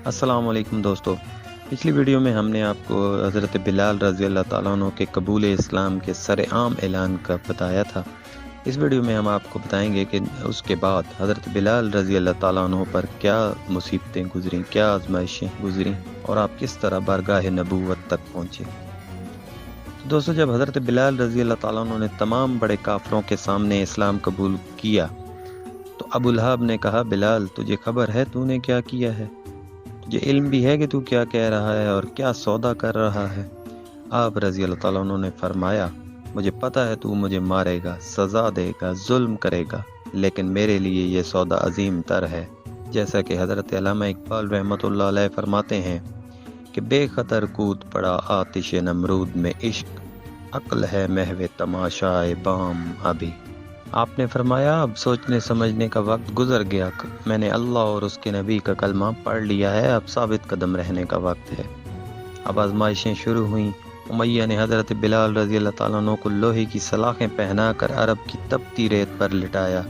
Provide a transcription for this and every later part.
السلام علیکم دوستو، پچھلی ویڈیو میں ہم نے آپ کو حضرت بلال رضی اللہ تعالیٰ عنہ کے قبول اسلام کے سر عام اعلان کا بتایا تھا۔ اس ویڈیو میں ہم آپ کو بتائیں گے کہ اس کے بعد حضرت بلال رضی اللہ تعالیٰ عنہ پر کیا مصیبتیں گزریں، کیا آزمائشیں گزریں اور آپ کس طرح بارگاہ نبوت تک پہنچے۔ دوستو، جب حضرت بلال رضی اللہ تعالیٰ عنہ نے تمام بڑے کافروں کے سامنے اسلام قبول کیا تو ابو لہب نے کہا، بلال تجھے خبر ہے تو نے کیا کیا ہے؟ تجھے علم بھی ہے کہ تو کیا کہہ رہا ہے اور کیا سودا کر رہا ہے؟ آپ رضی اللہ تعالیٰ عنہ نے فرمایا، مجھے پتہ ہے تو مجھے مارے گا، سزا دے گا، ظلم کرے گا، لیکن میرے لیے یہ سودا عظیم تر ہے۔ جیسا کہ حضرت علامہ اقبال رحمۃ اللہ علیہ فرماتے ہیں کہ بے خطر کود پڑا آتش نمرود میں عشق، عقل ہے محو تماشائے بام ابھی۔ آپ نے فرمایا، اب سوچنے سمجھنے کا وقت گزر گیا، میں نے اللہ اور اس کے نبی کا کلمہ پڑھ لیا ہے، اب ثابت قدم رہنے کا وقت ہے۔ اب آزمائشیں شروع ہوئیں۔ امیہ نے حضرت بلال رضی اللہ تعالیٰ عنہ کو لوہے کی سلاخیں پہنا کر عرب کی تپتی ریت پر لٹایا،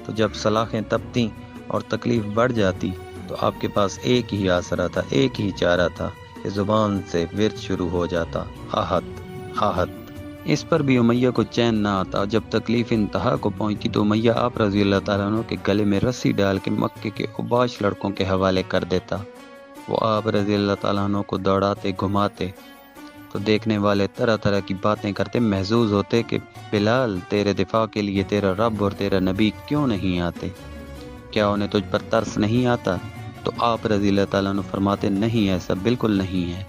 تو جب سلاخیں تپتیں اور تکلیف بڑھ جاتی تو آپ کے پاس ایک ہی آسرا تھا، ایک ہی چارہ تھا کہ زبان سے ورد شروع ہو جاتا، آہت آہت۔ اس پر بھی امیہ کو چین نہ آتا۔ جب تکلیف انتہا کو پہنچتی تو امیہ آپ رضی اللہ تعالیٰ عنہ کے گلے میں رسی ڈال کے مکے کے اوباش لڑکوں کے حوالے کر دیتا۔ وہ آپ رضی اللہ تعالیٰ عنہ کو دوڑاتے گھماتے تو دیکھنے والے طرح طرح کی باتیں کرتے، محظوظ ہوتے کہ بلال تیرے دفاع کے لیے تیرا رب اور تیرا نبی کیوں نہیں آتے؟ کیا انہیں تجھ پر ترس نہیں آتا؟ تو آپ رضی اللہ تعالیٰ عنہ فرماتے، نہیں، ایسا بالکل نہیں ہے،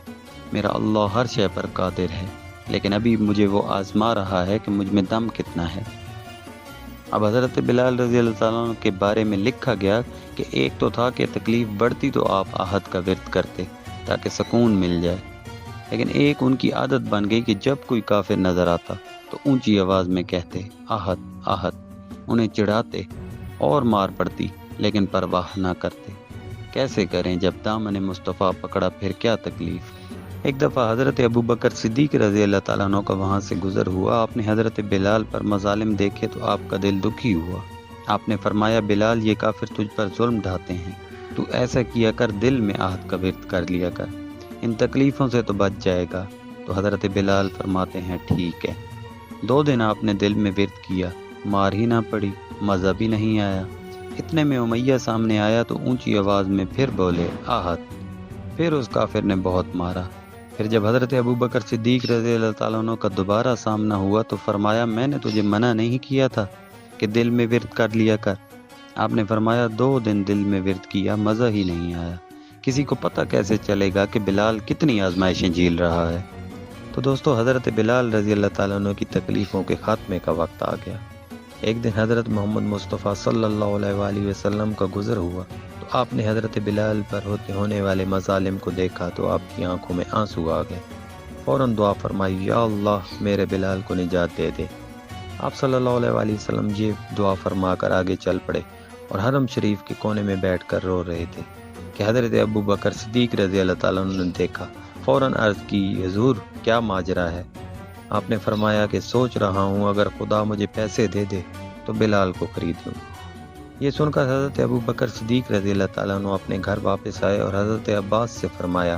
میرا اللہ ہر شے پر قادر ہے، لیکن ابھی مجھے وہ آزما رہا ہے کہ مجھ میں دم کتنا ہے۔ اب حضرت بلال رضی اللہ تعالیٰ عنہ کے بارے میں لکھا گیا کہ ایک تو تھا کہ تکلیف بڑھتی تو آپ آہت کا ورد کرتے تاکہ سکون مل جائے، لیکن ایک ان کی عادت بن گئی کہ جب کوئی کافر نظر آتا تو اونچی آواز میں کہتے، آہت آہت، انہیں چڑھاتے اور مار پڑتی لیکن پرواہ نہ کرتے۔ کیسے کریں جب دامن مصطفیٰ پکڑا، پھر کیا تکلیف۔ ایک دفعہ حضرت ابوبکر صدیق رضی اللہ تعالیٰ عنہ کا وہاں سے گزر ہوا، آپ نے حضرت بلال پر مظالم دیکھے تو آپ کا دل دکھی ہوا۔ آپ نے فرمایا، بلال یہ کافر تجھ پر ظلم ڈھاتے ہیں، تو ایسا کیا کر، دل میں آہت کا ورد کر لیا کر، ان تکلیفوں سے تو بچ جائے گا۔ تو حضرت بلال فرماتے ہیں، ٹھیک ہے۔ 2 دن آپ نے دل میں ورد کیا، مار ہی نہ پڑی، مزہ بھی نہیں آیا۔ اتنے میں امیہ سامنے آیا تو اونچی آواز میں پھر بولے، آہت۔ پھر اس کافر نے بہت مارا۔ پھر جب حضرت ابوبکر صدیق رضی اللہ تعالیٰ عنہ کا دوبارہ سامنا ہوا تو فرمایا، میں نے تجھے منع نہیں کیا تھا کہ دل میں ورد کر لیا کر؟ آپ نے فرمایا، 2 دن دل میں ورد کیا، مزہ ہی نہیں آیا۔ کسی کو پتہ کیسے چلے گا کہ بلال کتنی آزمائشیں جھیل رہا ہے؟ تو دوستو، حضرت بلال رضی اللہ تعالیٰ عنہ کی تکلیفوں کے خاتمے کا وقت آ گیا۔ ایک دن حضرت محمد مصطفیٰ صلی اللہ علیہ وآلہ وسلم کا گزر ہوا تو آپ نے حضرت بلال پر ہونے والے مظالم کو دیکھا تو آپ کی آنکھوں میں آنسو آ گئے۔ فوراً دعا فرمائی، یا اللہ میرے بلال کو نجات دے دے۔ آپ صلی اللہ علیہ وآلہ وسلم یہ دعا فرما کر آگے چل پڑے اور حرم شریف کے کونے میں بیٹھ کر رو رہے تھے کہ حضرت ابوبکر صدیق رضی اللہ تعالیٰ عنہ نے دیکھا۔ فوراً عرض کی، حضور کیا ماجرا ہے؟ آپ نے فرمایا کہ سوچ رہا ہوں اگر خدا مجھے پیسے دے دے تو بلال کو خرید لوں۔ یہ سن کر حضرت ابوبکر صدیق رضی اللہ تعالیٰ عنہ اپنے گھر واپس آئے اور حضرت عباس سے فرمایا،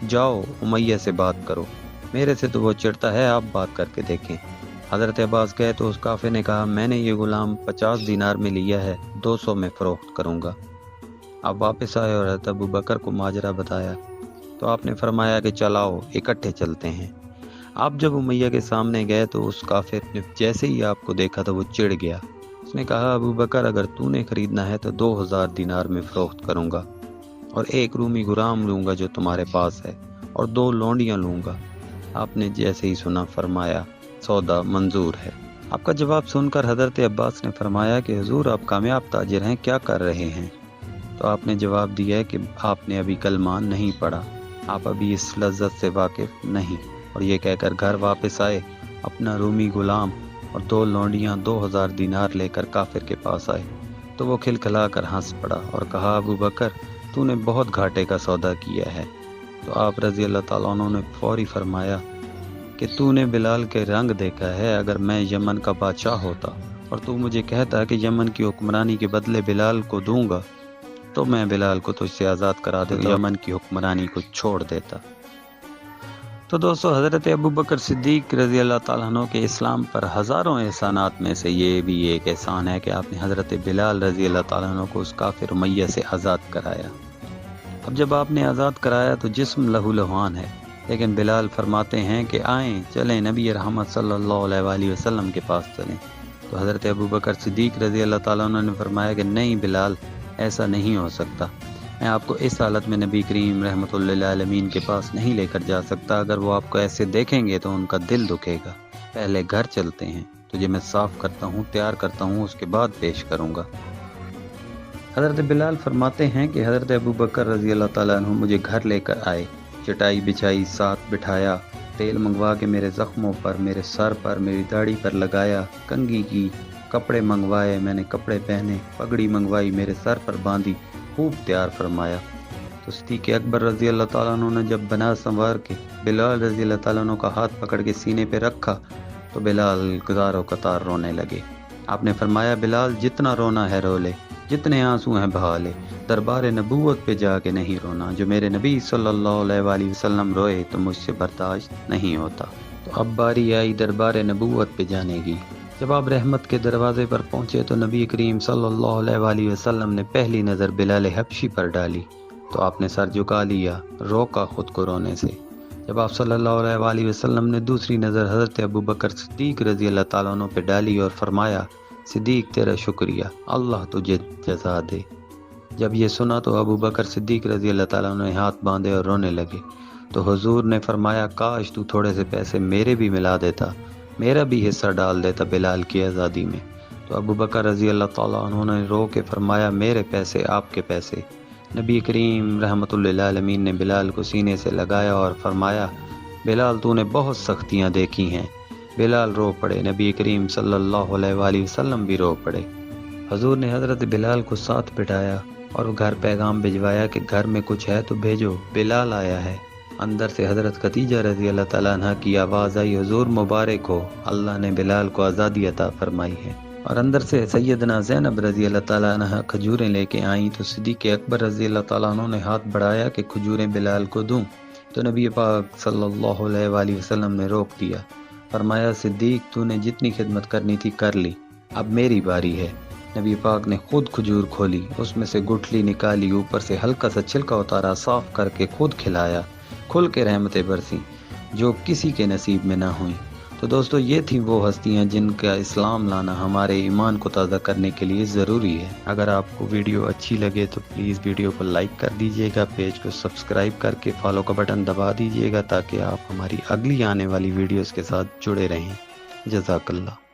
جاؤ امیہ سے بات کرو، میرے سے تو وہ چڑھتا ہے، آپ بات کر کے دیکھیں۔ حضرت عباس گئے تو اس کافر نے کہا، میں نے یہ غلام 50 دینار میں لیا ہے، 200 میں فروخت کروں گا۔ آپ واپس آئے اور حضرت ابوبکر کو ماجرا بتایا تو آپ نے فرمایا کہ چلاؤ اکٹھے چلتے ہیں۔ آپ جب امیہ کے سامنے گئے تو اس کافر نے جیسے ہی آپ کو دیکھا تو وہ چڑ گیا۔ اس نے کہا، ابوبکر اگر تو نے خریدنا ہے تو 2000 دینار میں فروخت کروں گا اور 1 رومی غلام لوں گا جو تمہارے پاس ہے اور 2 لونڈیاں لوں گا۔ آپ نے جیسے ہی سنا فرمایا، سودا منظور ہے۔ آپ کا جواب سن کر حضرت عباس نے فرمایا کہ حضور آپ کامیاب تاجر ہیں، کیا کر رہے ہیں؟ تو آپ نے جواب دیا کہ آپ نے ابھی کلمہ نہیں پڑھا، آپ ابھی اس لذت سے واقف نہیں، اور یہ کہہ کر گھر واپس آئے، اپنا رومی غلام اور 2 لونڈیاں 2000 دینار لے کر کافر کے پاس آئے تو وہ کھلکھلا کر ہنس پڑا اور کہا، ابوبکر تو نے بہت گھاٹے کا سودا کیا ہے۔ تو آپ رضی اللہ تعالیٰ عنہ نے فوری فرمایا کہ تو نے بلال کے رنگ دیکھا ہے، اگر میں یمن کا بادشاہ ہوتا اور تو مجھے کہتا کہ یمن کی حکمرانی کے بدلے بلال کو دوں گا تو میں بلال کو تجھ سے آزاد کرا دیتا، یمن کی حکمرانی کو چھوڑ دیتا۔ تو دوستو، حضرت ابوبکر صدیق رضی اللہ تعالیٰ عنہ کے اسلام پر ہزاروں احسانات میں سے یہ بھی ایک احسان ہے کہ آپ نے حضرت بلال رضی اللہ تعالیٰ عنہ کو اس کافر امیہ سے آزاد کرایا۔ اب جب آپ نے آزاد کرایا تو جسم لہو لہوان ہے، لیکن بلال فرماتے ہیں کہ آئیں چلیں نبی رحمت صلی اللہ علیہ وآلہ وسلم کے پاس چلیں۔ تو حضرت ابوبکر صدیق رضی اللہ تعالیٰ عنہ نے فرمایا کہ نہیں بلال، ایسا نہیں ہو سکتا، میں آپ کو اس حالت میں نبی کریم رحمۃ اللہ للعالمین کے پاس نہیں لے کر جا سکتا، اگر وہ آپ کو ایسے دیکھیں گے تو ان کا دل دکھے گا، پہلے گھر چلتے ہیں، تجھے میں صاف کرتا ہوں، تیار کرتا ہوں، اس کے بعد پیش کروں گا۔ حضرت بلال فرماتے ہیں کہ حضرت ابوبکر رضی اللہ تعالیٰ عنہ مجھے گھر لے کر آئے، چٹائی بچھائی، ساتھ بٹھایا، تیل منگوا کے میرے زخموں پر، میرے سر پر، میری داڑھی پر لگایا، کنگھی کی، کپڑے منگوائے، میں نے کپڑے پہنے، پگڑی منگوائی، میرے سر پر باندھی، خوب تیار فرمایا۔ تو صدیق اکبر رضی اللہ تعالیٰ عنہ نے جب بنا سنوار کے بلال رضی اللہ تعالیٰ عنہ کا ہاتھ پکڑ کے سینے پہ رکھا تو بلال قطار و قطار رونے لگے۔ آپ نے فرمایا بلال جتنا رونا ہے رو لے، جتنے آنسو ہیں بہا لے، دربار نبوت پہ جا کے نہیں رونا، جو میرے نبی صلی اللہ علیہ وآلہ وسلم روئے تو مجھ سے برداشت نہیں ہوتا۔ تو اب باری آئی دربار نبوت پہ جانے کی۔ جب آپ رحمت کے دروازے پر پہنچے تو نبی کریم صلی اللہ علیہ وآلہ وسلم نے پہلی نظر بلال حبشی پر ڈالی تو آپ نے سر جھکا لیا، روکا خود کو رونے سے۔ جب آپ صلی اللہ علیہ وآلہ وسلم نے دوسری نظر حضرت ابوبکر صدیق رضی اللہ تعالیٰ عنہ پہ ڈالی اور فرمایا صدیق تیرا شکریہ، اللہ تجھے جزا دے۔ جب یہ سنا تو ابوبکر صدیق رضی اللہ تعالیٰ عنہ نے ہاتھ باندھے اور رونے لگے۔ تو حضور نے فرمایا کاش تو تھوڑے سے پیسے میرے بھی ملا دیتا، میرا بھی حصہ ڈال دیتا بلال کی آزادی میں۔ تو ابوبکر رضی اللہ تعالیٰ عنہ نے رو کے فرمایا میرے پیسے آپ کے پیسے۔ نبی کریم رحمۃ اللہ للعالمین نے بلال کو سینے سے لگایا اور فرمایا بلال تو نے بہت سختیاں دیکھی ہیں۔ بلال رو پڑے، نبی کریم صلی اللہ علیہ وآلہ وسلم بھی رو پڑے۔ حضور نے حضرت بلال کو ساتھ بٹھایا اور گھر پیغام بھجوایا کہ گھر میں کچھ ہے تو بھیجو، بلال آیا ہے۔ اندر سے حضرت خدیجہ رضی اللہ تعالیٰ عنہ کی آواز آئی حضور مبارک ہو، اللہ نے بلال کو آزادی عطا فرمائی ہے۔ اور اندر سے سیدنا زینب رضی اللہ تعالیٰ عنہ کھجوریں لے کے آئیں تو صدیق اکبر رضی اللہ تعالیٰ عنہ نے ہاتھ بڑھایا کہ کھجوریں بلال کو دوں، تو نبی پاک صلی اللہ علیہ وآلہ وسلم نے روک دیا، فرمایا صدیق تو نے جتنی خدمت کرنی تھی کر لی، اب میری باری ہے۔ نبی پاک نے خود کھجور کھولی، اس میں سے گٹھلی نکالی، اوپر سے ہلکا سا چھلکا اتارا، صاف کر کے خود کھلایا، کھل کے رحمتیں برسیں جو کسی کے نصیب میں نہ ہوئیں۔ تو دوستو یہ تھیں وہ ہستیاں جن کا اسلام لانا ہمارے ایمان کو تازہ کرنے کے لیے ضروری ہے۔ اگر آپ کو ویڈیو اچھی لگے تو پلیز ویڈیو کو لائک کر دیجیے گا، پیج کو سبسکرائب کر کے فالو کا بٹن دبا دیجیے گا تاکہ آپ ہماری اگلی آنے والی ویڈیوز کے ساتھ جڑے رہیں۔ جزاک اللہ۔